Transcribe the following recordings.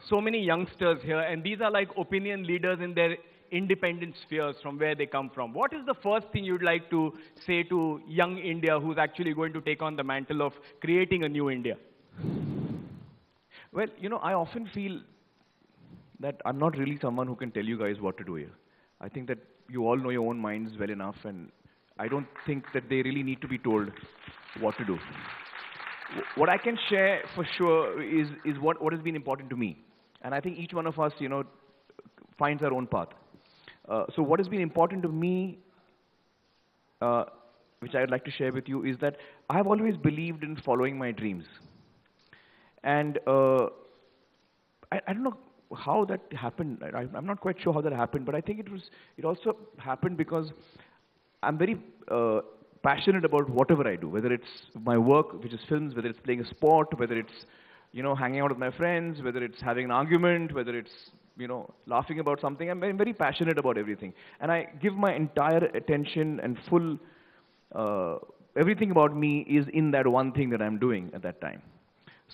so many youngsters here, and these are like opinion leaders in their independent spheres from where they come from. What is the first thing you'd like to say to young India who's actually going to take on the mantle of creating a new India? Well, I often feel that I'm not really someone who can tell you guys what to do here. I think that you all know your own minds well enough, and I don't think that they really need to be told what to do. What I can share for sure is what has been important to me. And I think each one of us, finds our own path. So what has been important to me, which I would like to share with you, is that I have always believed in following my dreams. And I don't know how that happened. I'm not quite sure how that happened, but I think it also happened because I'm very passionate about whatever I do, whether it's my work, which is films, whether it's playing a sport, whether it's hanging out with my friends, whether it's having an argument, whether it's laughing about something. I'm very passionate about everything, and I give my entire attention and full everything about me is in that one thing that I'm doing at that time.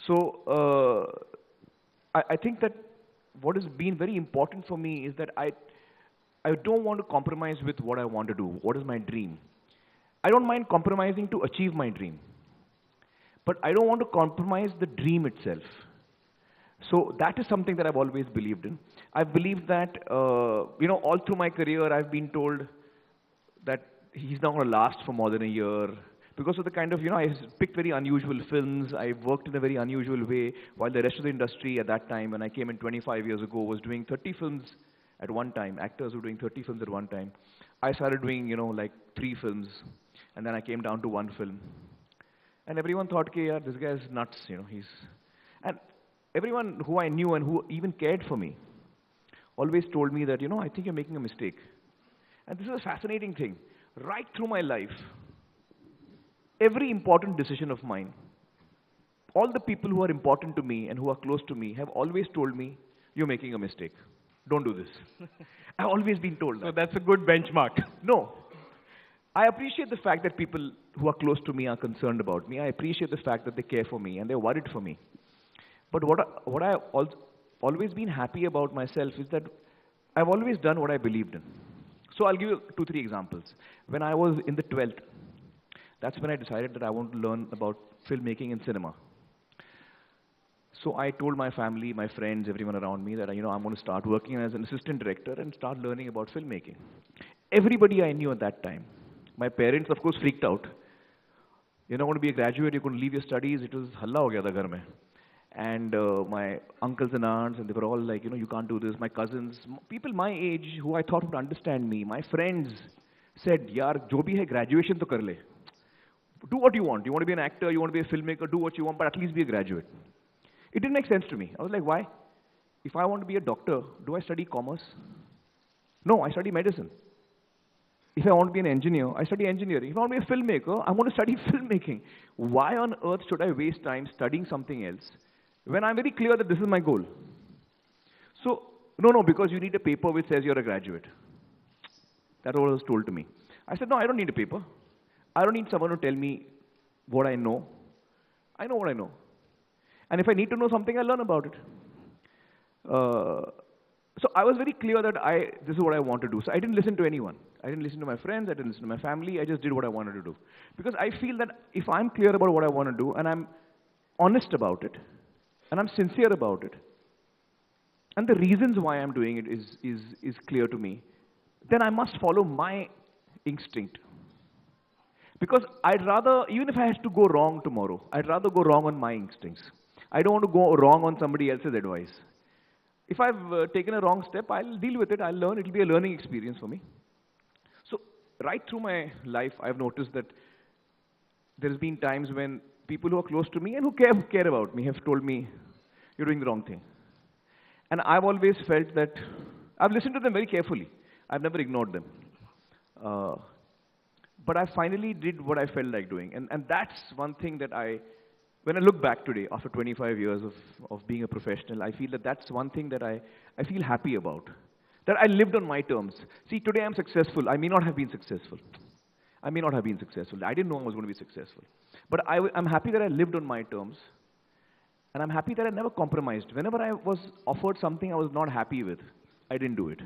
So I think that what has been very important for me is that I don't want to compromise with what I want to do. What is my dream? I don't mind compromising to achieve my dream, but I don't want to compromise the dream itself. So that is something that I've always believed in. I've believed that, all through my career, I've been told that he's not going to last for more than a year. Because of the kind of, I picked very unusual films. I worked in a very unusual way, while the rest of the industry at that time, when I came in 25 years ago, was doing 30 films at one time. Actors were doing 30 films at one time. I started doing, like 3 films, and then I came down to 1 film. And everyone thought, okay, yeah, this guy is nuts, And everyone who I knew and who even cared for me always told me that, I think you're making a mistake. And this is a fascinating thing. Right through my life, every important decision of mine, all the people who are important to me and who are close to me have always told me, you're making a mistake. Don't do this. I've always been told that. So that's a good benchmark. No. I appreciate the fact that people who are close to me are concerned about me. I appreciate the fact that they care for me and they're worried for me. But what I've always been happy about myself is that I've always done what I believed in. So I'll give you 2, 3 examples. When I was in the 12th, that's when I decided that I want to learn about filmmaking and cinema. So I told my family, my friends, everyone around me that, I'm going to start working as an assistant director and start learning about filmmaking. Everybody I knew at that time, my parents, of course, freaked out. You're not going to be a graduate, you're going to leave your studies. It was halla ho gaya tha ghar mein. And my uncles and aunts, and they were all like, you can't do this. My cousins, people my age who I thought would understand me, my friends said, yaar, jo bhi hai, graduation to kar le. Do what you want. You want to be an actor, you want to be a filmmaker, do what you want, but at least be a graduate. It didn't make sense to me. I was like, why? If I want to be a doctor, do I study commerce? No, I study medicine. If I want to be an engineer, I study engineering. If I want to be a filmmaker, I want to study filmmaking. Why on earth should I waste time studying something else when I'm very clear that this is my goal? So, no, because you need a paper which says you're a graduate. That's what was told to me. I said, no, I don't need a paper. I don't need someone to tell me what I know. I know what I know. And if I need to know something, I'll learn about it. So I was very clear that this is what I want to do. So I didn't listen to anyone. I didn't listen to my friends. I didn't listen to my family. I just did what I wanted to do. Because I feel that if I'm clear about what I want to do, and I'm honest about it, and I'm sincere about it, and the reasons why I'm doing it is clear to me, then I must follow my instinct. Because I'd rather, even if I had to go wrong tomorrow, I'd rather go wrong on my instincts. I don't want to go wrong on somebody else's advice. If I've taken a wrong step, I'll deal with it, I'll learn, it'll be a learning experience for me. So, right through my life, I've noticed that there's been times when people who are close to me and who care about me have told me, you're doing the wrong thing. And I've always felt that, I've listened to them very carefully. I've never ignored them. But I finally did what I felt like doing. And that's one thing that when I look back today, after 25 years of being a professional, I feel that that's one thing that I feel happy about. That I lived on my terms. See, today I'm successful. I may not have been successful. I may not have been successful. I didn't know I was going to be successful. But I'm happy that I lived on my terms. And I'm happy that I never compromised. Whenever I was offered something I was not happy with, I didn't do it.